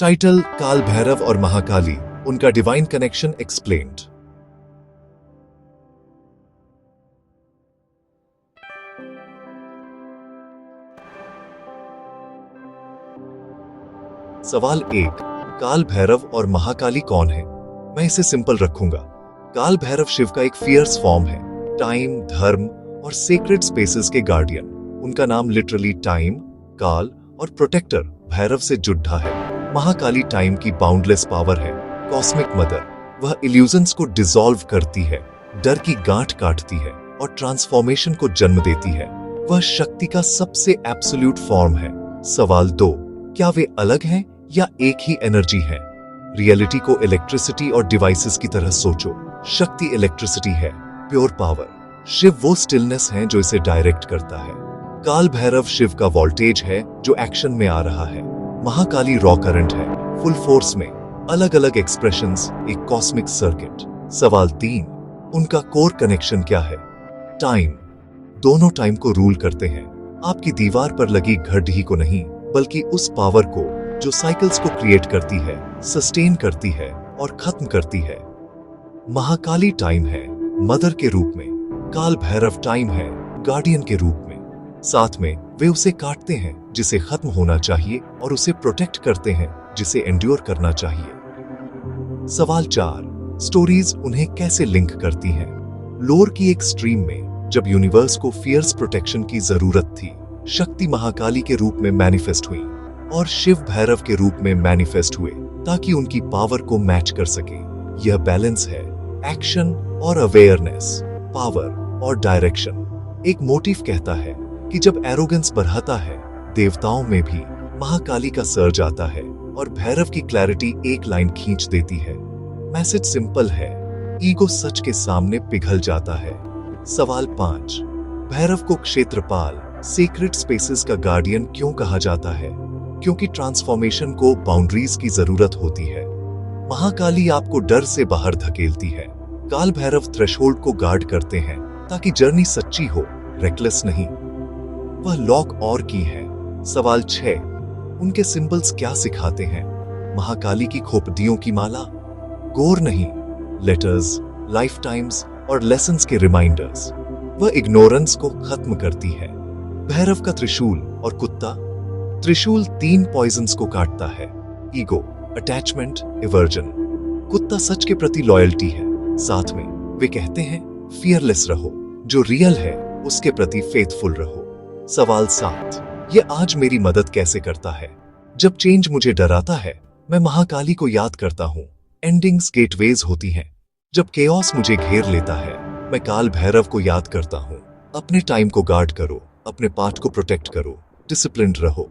Title काल भैरव और महाकाली, उनका डिवाइन कनेक्शन एक्सप्लेन्ड। सवाल 1, काल भैरव और महाकाली कौन है? मैं इसे सिंपल रखूंगा। काल भैरव शिव का एक फियर्स फॉर्म है, टाइम, धर्म और सेक्रेड स्पेसेस के गार्डियन। उनका नाम लिटरली टाइम, काल और प्रोटेक्टर भैरव से जुड़ा है। महाकाली टाइम की बाउंडलेस पावर है, कॉस्मिक मदर। वह इल्यूजन्स को डिसॉल्व करती है, डर की गांठ काटती है और ट्रांसफॉर्मेशन को जन्म देती है। वह शक्ति का सबसे एब्सोल्यूट फॉर्म है। सवाल 2, क्या वे अलग हैं या एक ही एनर्जी है? रियलिटी को इलेक्ट्रिसिटी और डिवाइसेस की तरह सोचो। शक्ति इलेक्ट्रिसिटी है, प्योर पावर। शिव वो स्टिलनेस है जो इसे डायरेक्ट करता है। काल भैरव शिव का वोल्टेज है जो एक्शन में आ रहा है। महाकाली रॉ करंट है, फुल फोर्स में। अलग अलग एक्सप्रेशंस, एक कॉस्मिक सर्किट। सवाल 3, उनका कोर कनेक्शन क्या है? टाइम। दोनों टाइम को रूल करते हैं। आपकी दीवार पर लगी घड़ी को नहीं, बल्कि उस पावर को जो साइकिल्स को क्रिएट करती है, सस्टेन करती है और खत्म करती है। महाकाली टाइम है, मदर के रूप में। काल भैरव टाइम है, गार्डियन के रूप में। साथ में वे उसे काटते हैं जिसे खत्म होना चाहिए और उसे प्रोटेक्ट करते हैं जिसे एंड्योर करना चाहिए। सवाल 4, स्टोरीज उन्हें कैसे लिंक करती हैं? लोर की एक स्ट्रीम में जब यूनिवर्स को फियर्स प्रोटेक्शन की जरूरत थी, शक्ति महाकाली के रूप में मैनिफेस्ट हुई और शिव भैरव के रूप में मैनिफेस्ट हुए ताकि उनकी पावर को मैच कर सके। यह बैलेंस है, एक्शन और अवेयरनेस, पावर और डायरेक्शन। एक मोटिव कहता है कि जब एरोगेंस बढ़ाता है, देवताओं में भी महाकाली का सर्ज आता है और भैरव की क्लैरिटी एक लाइन खींच देती है। मैसेज सिंपल है, ईगो सच के सामने पिघल जाता है। सवाल 5, भैरव को क्षेत्रपाल, सीक्रेट स्पेसेस का गार्डियन क्यों कहा जाता है? क्योंकि ट्रांसफॉर्मेशन को बाउंड्रीज की जरूरत होती है। महाकाली आपको डर से बाहर धकेलती है। काल भैरव थ्रेशोल्ड को गार्ड करते हैं ताकि जर्नी सच्ची हो, रेकलेस नहीं। वह लॉक और की है। सवाल 6, उनके सिंबल्स क्या सिखाते हैं? महाकाली की खोपड़ियों की माला, गोर नहीं, लेटर्स, लाइफ टाइम्स और लेसन्स के रिमाइंडर्स। वह इग्नोरेंस को खत्म करती है। भैरव का त्रिशूल और कुत्ता। त्रिशूल 3 पॉइजन्स को काटता है, ईगो, अटैचमेंट, एवर्जन। कुत्ता सच के प्रति लॉयल्टी है। साथ में वे कहते हैं फियरलेस रहो, जो रियल है उसके प्रति फेथफुल रहो। सवाल 7, ये आज मेरी मदद कैसे करता है? जब चेंज मुझे डराता है, मैं महाकाली को याद करता हूँ। एंडिंग्स गेटवेज होती हैं। जब केओस मुझे घेर लेता है, मैं काल भैरव को याद करता हूँ। अपने टाइम को गार्ड करो, अपने पार्ट को प्रोटेक्ट करो, डिसिप्लिन्ड रहो।